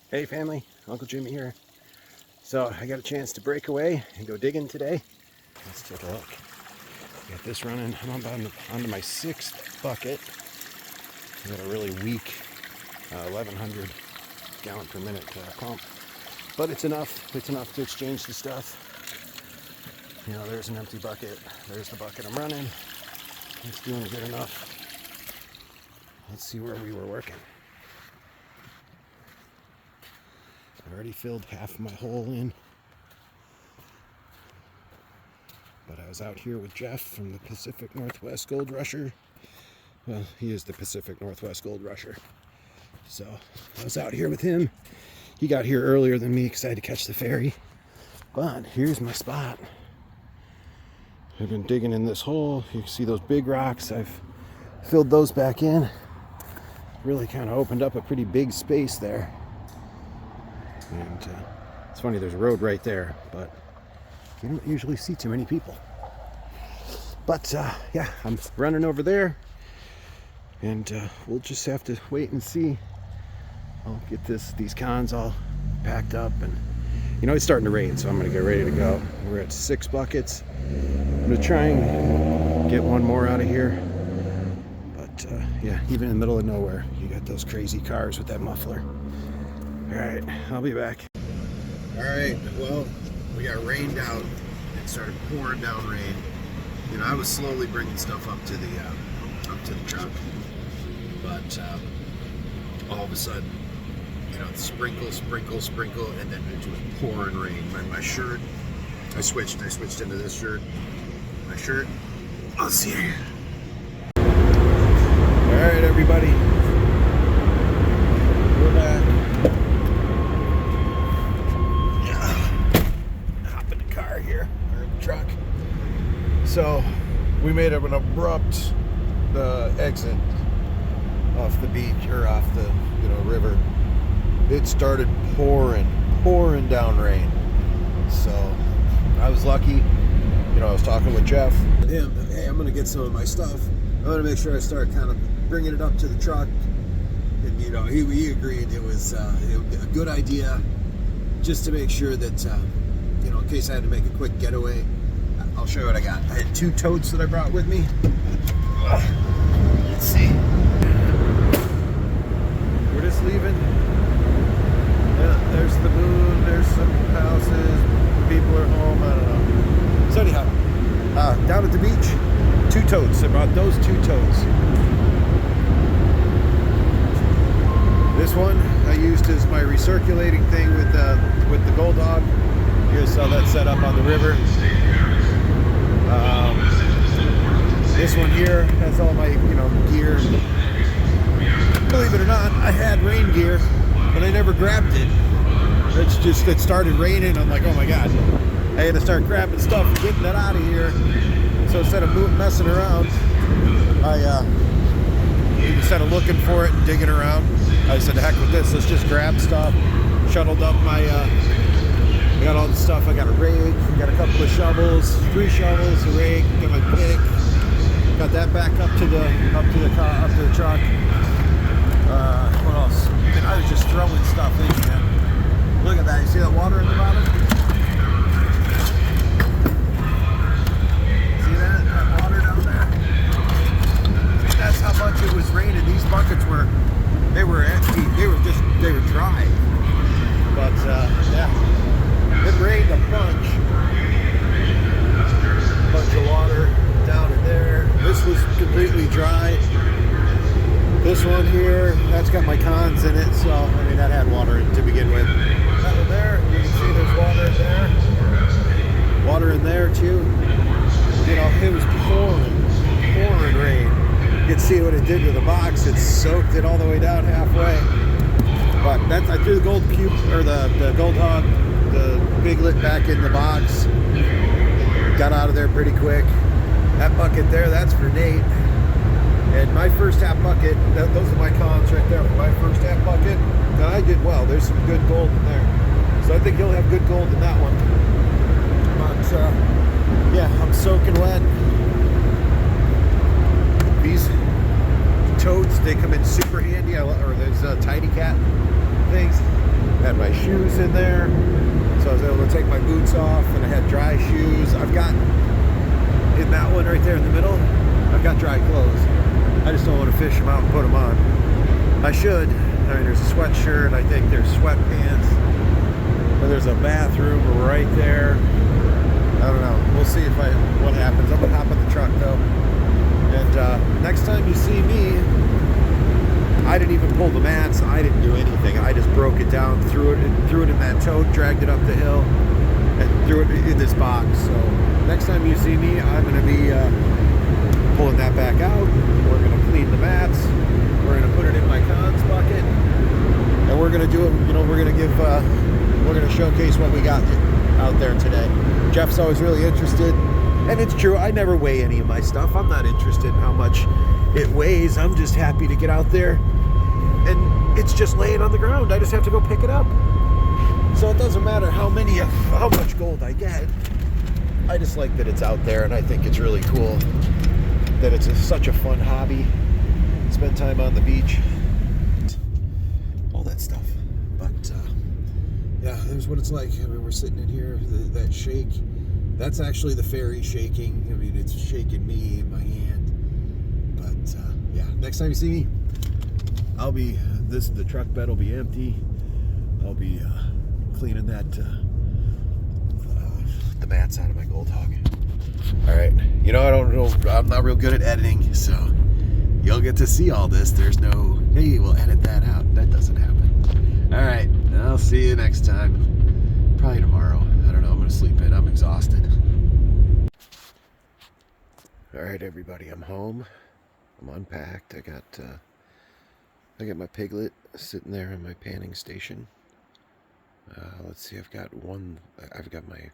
Hey family, Uncle Jimmy here. So I got a chance to break away and go digging today. Let's take a look. Got this running. I'm onto my 6th bucket. I got a really weak 1100 gallon per minute pump, but it's enough. It's enough to exchange the stuff. You know, there's an empty bucket. There's the bucket I'm running. It's doing good enough. Let's see where we were working. I already filled half my hole in, but I was out here with Jeff from the Pacific Northwest Gold Rusher. Well, he is the Pacific Northwest Gold Rusher. So I was out here with him. He got here earlier than me because I had to catch the ferry. But here's my spot. I've been digging in this hole. You can see those big rocks. I've filled those back in. Really kind of opened up a pretty big space there. And it's funny, there's a road right there, but you don't usually see too many people. But yeah, I'm running over there, and we'll just have to wait and see. I'll get these cons all packed up, and you know, it's starting to rain, so I'm gonna get ready to go. We're at 6 buckets. I'm gonna try and get one more out of here. But yeah, even in the middle of nowhere, you got those crazy cars with that muffler. All right, I'll be back. All right, well, we got rained out. It started pouring down rain. You know, I was slowly bringing stuff up to the truck, but all of a sudden, you know, sprinkle, and then it was pouring rain. My shirt, I switched into this shirt. My shirt, I'll see you. All right, everybody, we're back. Truck. So we made an abrupt exit off the beach, or off the river. It started pouring down rain. So I was lucky. You know, I was talking with Jeff. Him, hey, I'm gonna get some of my stuff. I'm gonna make sure I start kind of bringing it up to the truck. And you know, he agreed it was a good idea, just to make sure that you know, in case I had to make a quick getaway. I'll show you what I got. I had 2 totes that I brought with me. Let's see. We're just leaving. Yeah, there's the moon. There's some houses. People are home. I don't know. So anyhow, down at the beach, 2 totes. I brought those 2 totes. This one I used as my recirculating thing with the Gold Dog. You guys saw that set up on the river. This one here has all my, gear. Believe it or not, I had rain gear, but I never grabbed it. It started raining. I'm like, oh my God. I had to start grabbing stuff and getting it out of here. So instead of messing around, instead of looking for it and digging around, I said, the heck with this, let's just grab stuff. Shuttled up my, I got all the stuff. I got a rake, got a couple of shovels, 3 shovels, a rake, got my pick. Got that back up to the truck. What else? I was just throwing stuff in, man. Look at that. You see that water in the bottom? See that? That water down there? That's how much it was raining. These buckets were empty. They were dry. But yeah, it rained a bunch of water down in there. This was completely dry. This one here, that's got my cons in it, so I mean that had water to begin with. That one there, you can see there's water in there. Water in there too. You know, it was pouring rain. You can see what it did to the box. It soaked it all the way down halfway. But I threw the gold cube, or the Gold Hog, the Biglet, back in the box. Got out of there pretty quick. That bucket there, that's for Nate. And my first half bucket, those are my cons right there. My first half bucket, and I did well. There's some good gold in there. So I think you'll have good gold in that one. But yeah, I'm soaking wet. These totes, they come in super handy. Or there's Tidy Cat things. shoes in there, so I was able to take my boots off, and I had dry shoes. I've got, in that one right there in the middle, I've got dry clothes. I just don't want to fish them out and put them on. I should. I mean, there's a sweatshirt, I think there's sweatpants, and there's a bathroom right there. I don't know. We'll see what happens. I'm gonna hop in the truck though. And next time you see me, I didn't even pull the mats. I didn't do anything. I just broke it down, threw it in that tote, dragged it up the hill, and threw it in this box. So next time you see me, I'm gonna be pulling that back out. We're gonna clean the mats. We're gonna put it in my cons bucket, and we're gonna do it. You know, we're gonna showcase what we got out there today. Jeff's always really interested, and it's true. I never weigh any of my stuff. I'm not interested in how much it weighs. I'm just happy to get out there, and it's just laying on the ground. I just have to go pick it up. So it doesn't matter how much gold I get. I just like that it's out there, and I think it's really cool that it's such a fun hobby. Spend time on the beach, all that stuff. But yeah, here's what it's like. I mean, we're sitting in here, that shake, that's actually the ferry shaking. I mean, it's shaking me in my hand. But yeah, next time you see me, I'll be, the truck bed will be empty. I'll be cleaning that, the mats out of my Gold Hog. All right, you know, I'm not real good at editing, so you'll get to see all this. There's no, hey, we'll edit that out. That doesn't happen. All right, I'll see you next time. Probably tomorrow. I don't know. I'm gonna sleep in. I'm exhausted. All right, everybody. I'm home. I'm unpacked. I got my Piglet sitting there in my panning station. Let's see. I've got my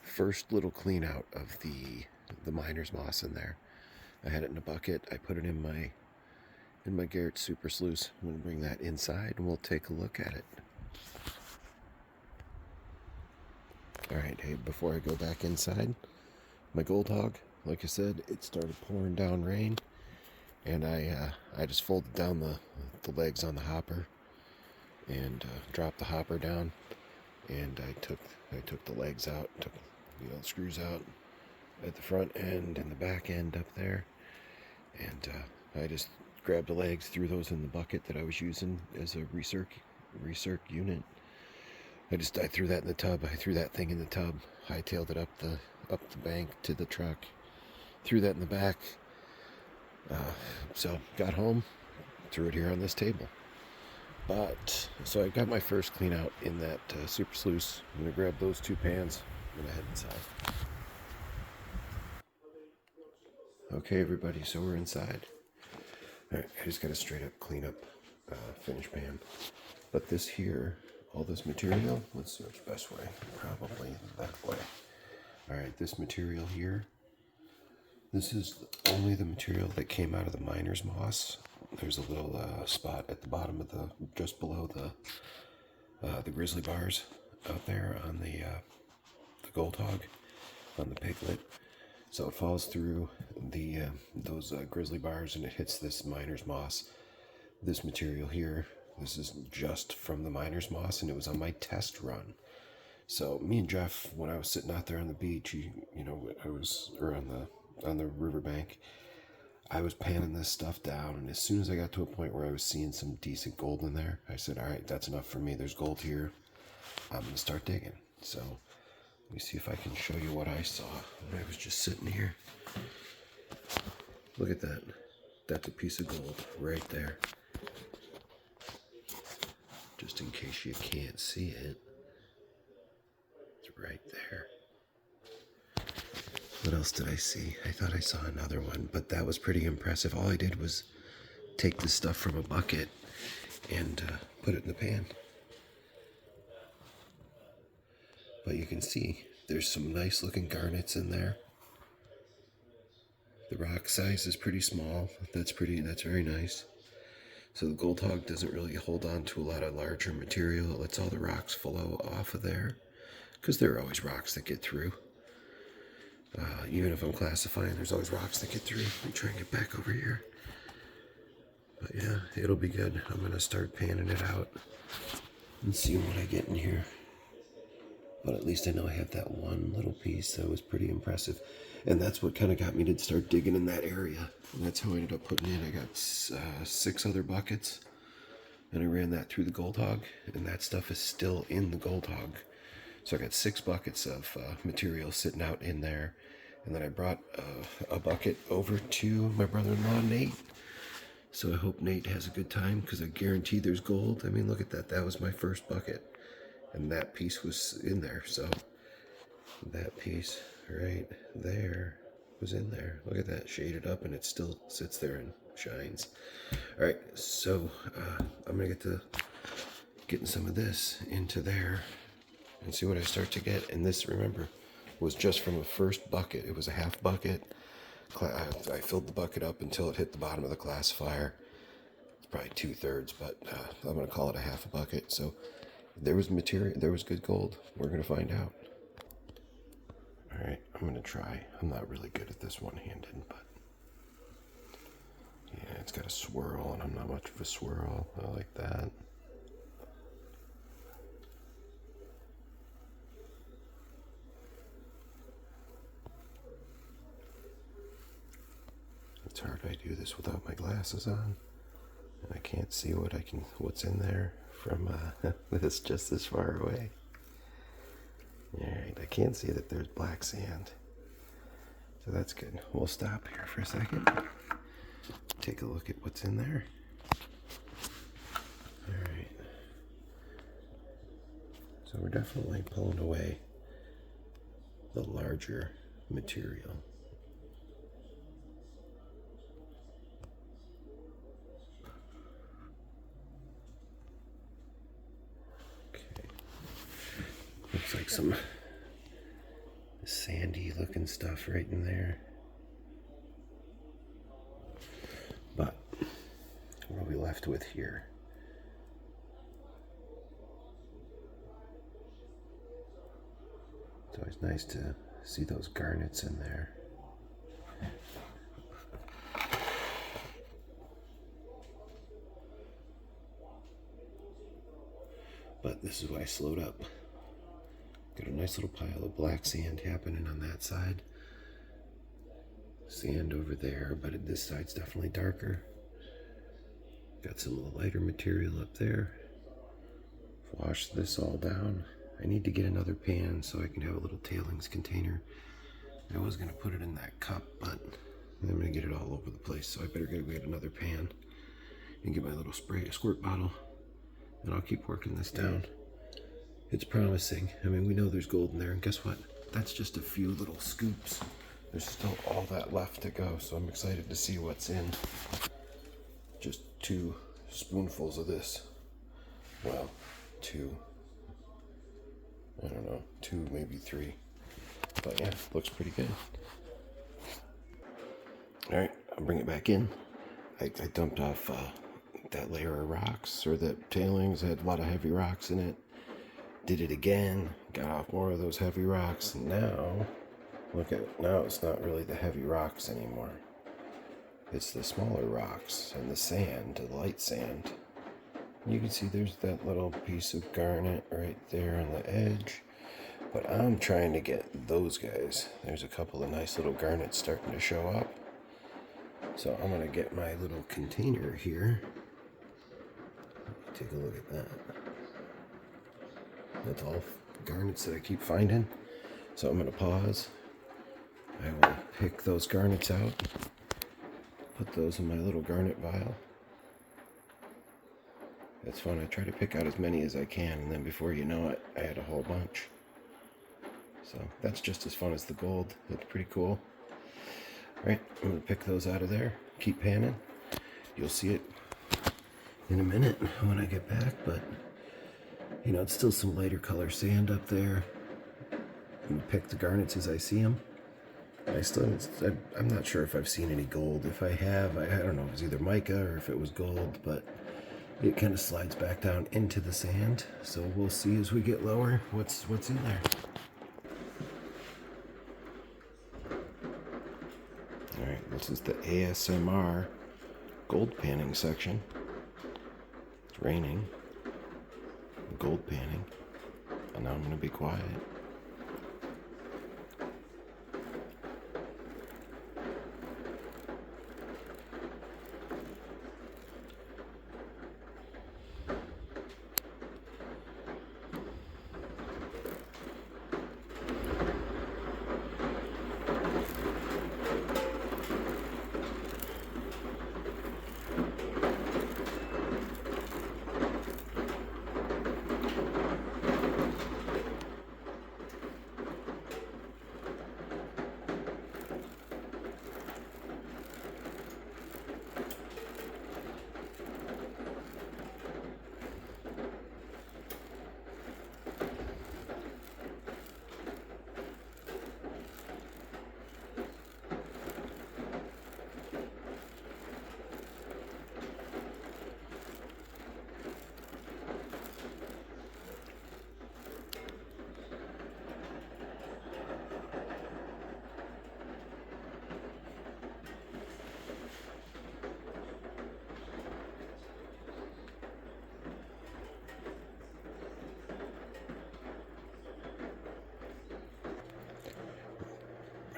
first little clean out of the miner's moss in there. I had it in a bucket. I put it in my Garrett Super Sluice. I'm going to bring that inside and we'll take a look at it. Alright, hey, before I go back inside, my Gold Hog, like I said, it started pouring down rain, and I just folded down the legs on the hopper and dropped the hopper down, and I took the legs out, took the screws out at the front end and the back end up there, and I just grabbed the legs, threw those in the bucket that I was using as a recirc unit. I threw that in the tub. I threw that thing in the tub, hightailed it up the bank to the truck, threw that in the back. So got home, threw it here on this table. But so I got my first clean out in that Super Sluice. I'm gonna grab those 2 pans. I'm gonna head inside. Okay, everybody, so we're inside. All right, I just got to straight up clean up finish pan. But this here, all this material, let's see what's the best way. Probably that way. All right, this material here, this is only the material that came out of the miner's moss. There's a little spot at the bottom of just below the grizzly bars out there on the Gold Hog, on the Piglet. So it falls through those grizzly bars and it hits this miner's moss. This material here, this is just from the miner's moss, and it was on my test run. So me and Jeff, when I was sitting out there on the beach, on the riverbank, I was panning this stuff down, and as soon as I got to a point where I was seeing some decent gold in there, I said, all right, that's enough for me. There's gold here. I'm gonna start digging. So let me see if I can show you what I saw when I was just sitting here. Look at that. That's a piece of gold right there. Just in case you can't see it. It's right there. What else did I see? I thought I saw another one, but that was pretty impressive. All I did was take this stuff from a bucket and put it in the pan. But you can see there's some nice looking garnets in there. The rock size is pretty small. That's very nice. So the Gold Hog doesn't really hold on to a lot of larger material. It lets all the rocks flow off of there, because there are always rocks that get through. Even if I'm classifying, there's always rocks that get through. Let me try and get back over here. But yeah, it'll be good. I'm gonna start panning it out. and see what I get in here. But at least I know I have that one little piece that was pretty impressive. And that's what kind of got me to start digging in that area. And that's how I ended up putting in. I got 6 other buckets. And I ran that through the Gold Hog. And that stuff is still in the Gold Hog. So I got 6 buckets of material sitting out in there. And then I brought a bucket over to my brother-in-law, Nate. So I hope Nate has a good time, because I guarantee there's gold. I mean, look at that. That was my first bucket. And that piece was in there. So that piece right there was in there. Look at that, shaded up, and it still sits there and shines. All right, so I'm gonna get to getting some of this into there and see what I start to get. And this, remember, was just from a first bucket. It was a half bucket. I filled the bucket up until it hit the bottom of the classifier. It's probably 2/3, but I'm gonna call it a half a bucket. So there was material, there was good gold. We're gonna find out. All right, I'm gonna try. I'm not really good at this one-handed, but yeah, it's got a swirl, and I'm not much of a swirl. I like that. It's hard I do this without my glasses on, and I can't see what's in there from this just this far away. All right, I can't see that there's black sand, so that's good. We'll stop here for a second. Take a look at what's in there. All right. So we're definitely pulling away the larger material. Okay. Looks like some sandy looking stuff right in there. But what are we left with here? It's always nice to see those garnets in there. But this is why I slowed up. Got a nice little pile of black sand happening on that side. Sand over there, but this side's definitely darker. Got some of the lighter material up there. Wash this all down. I need to get another pan so I can have a little tailings container. I was gonna put it in that cup, but I'm gonna get it all over the place, so I better go get another pan and get my little squirt bottle, and I'll keep working this down. It's promising. I mean, we know there's gold in there, and guess what? That's just a few little scoops. There's still all that left to go, so I'm excited to see what's in just 2 spoonfuls of this. Well, 2. I don't know, 2, maybe 3. But yeah, looks pretty good. All right, I'll bring it back in. I dumped off that layer of rocks, or that tailings had a lot of heavy rocks in it. Did it again, got off more of those heavy rocks, and now, look at it, now it's not really the heavy rocks anymore. It's the smaller rocks and the sand, the light sand. You can see there's that little piece of garnet right there on the edge. But I'm trying to get those guys. There's a couple of nice little garnets starting to show up. So I'm gonna get my little container here. Take a look at that. That's all garnets that I keep finding. So I'm gonna pause. I will pick those garnets out. Put those in my little garnet vial. It's fun. I try to pick out as many as I can, and then before you know it, I had a whole bunch. So that's just as fun as the gold. It's pretty cool. All right, I'm gonna pick those out of there. Keep panning. You'll see it in a minute when I get back, but you know, it's still some lighter color sand up there. I'm gonna pick the garnets as I see them. I'm not sure if I've seen any gold. If I have, I don't know if it was either mica or if it was gold, but it kind of slides back down into the sand. So we'll see as we get lower what's in there. All right, this is the ASMR gold panning section. It's raining. gold panning. And now I'm going to be quiet.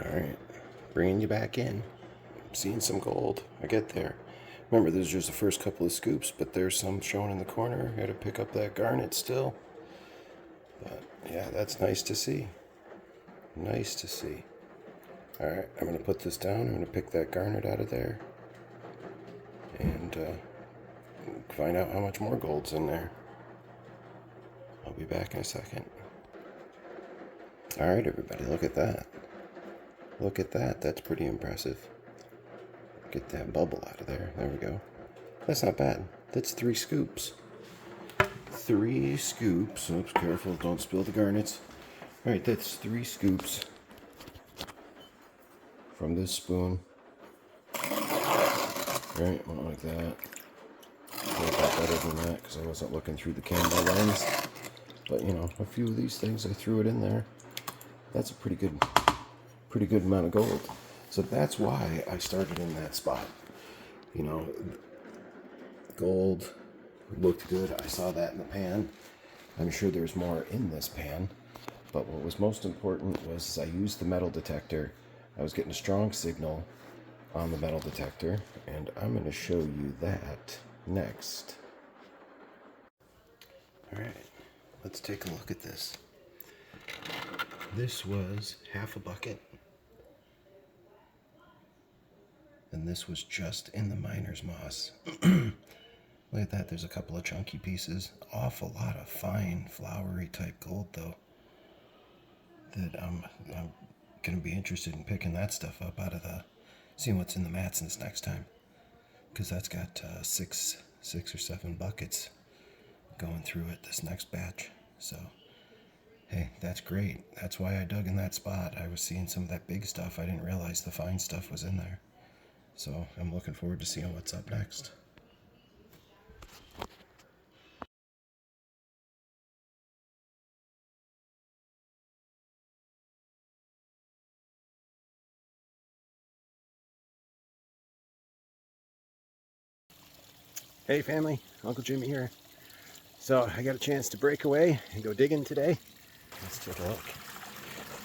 Alright, bringing you back in. Seeing some gold. I get there. Remember, those are just the first couple of scoops, but there's some showing in the corner. Got to pick up that garnet still. But yeah, that's nice to see. Nice to see. Alright, I'm going to put this down. I'm going to pick that garnet out of there. And find out how much more gold's in there. I'll be back in a second. Alright, everybody, look at that. Look at that. That's pretty impressive. Get that bubble out of there. There we go. That's not bad. That's 3 scoops. 3 scoops. Oops, careful. Don't spill the garnets. Alright, that's 3 scoops from this spoon. Right, well, like that. A little bit better than that because I wasn't looking through the camera lens. But, you know, a few of these things, I threw it in there. That's a pretty good amount of gold. So that's why I started in that spot. You know, gold looked good. I saw that in the pan. I'm sure there's more in this pan. But what was most important was I used the metal detector. I was getting a strong signal on the metal detector. And I'm going to show you that next. Alright, let's take a look at this. This was half a bucket. And this was just in the miner's moss. Look at that, there's a couple of chunky pieces. Awful lot of fine, flowery type gold though. That I'm gonna be interested in picking that stuff up out of seeing what's in the Matsons next time. Because that's got 6 or 7 buckets going through it this next batch. So, hey, that's great. That's why I dug in that spot. I was seeing some of that big stuff. I didn't realize the fine stuff was in there. So I'm looking forward to seeing what's up next. Hey family, Uncle Jimmy here. So I got a chance to break away and go digging today. Let's take a look.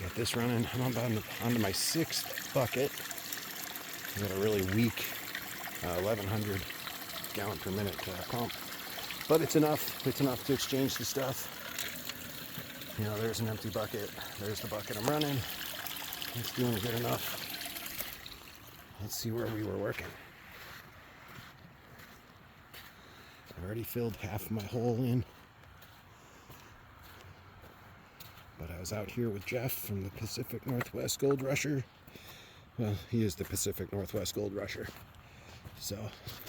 Got this running. I'm onto my 6th bucket. I got a really weak 1100 gallon per minute pump, but it's enough. It's enough to exchange the stuff. You know, there's an empty bucket. There's the bucket I'm running. It's doing good enough. Let's see where we were working. I've already filled half of my hole in, but I was out here with Jeff from the Pacific Northwest Gold Rusher. Well, he is the Pacific Northwest Gold Rusher. So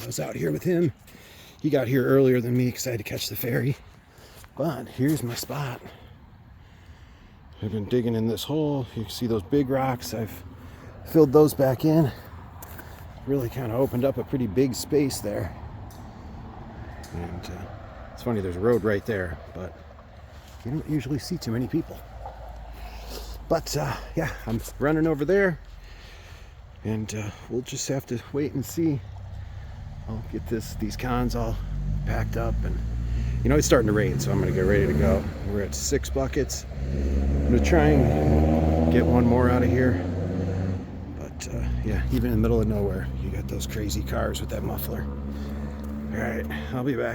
I was out here with him. He got here earlier than me because I had to catch the ferry. But here's my spot. I've been digging in this hole. You can see those big rocks. I've filled those back in. Really kind of opened up a pretty big space there. And it's funny, there's a road right there, but you don't usually see too many people. But yeah, I'm running over there. And we'll just have to wait and see. I'll get these cons all packed up and You know, it's starting to rain, so I'm going to get ready to go. We're at 6 buckets. I'm going to try and get one more out of here. But yeah, even in the middle of nowhere, you got those crazy cars with that muffler. All right, I'll be back.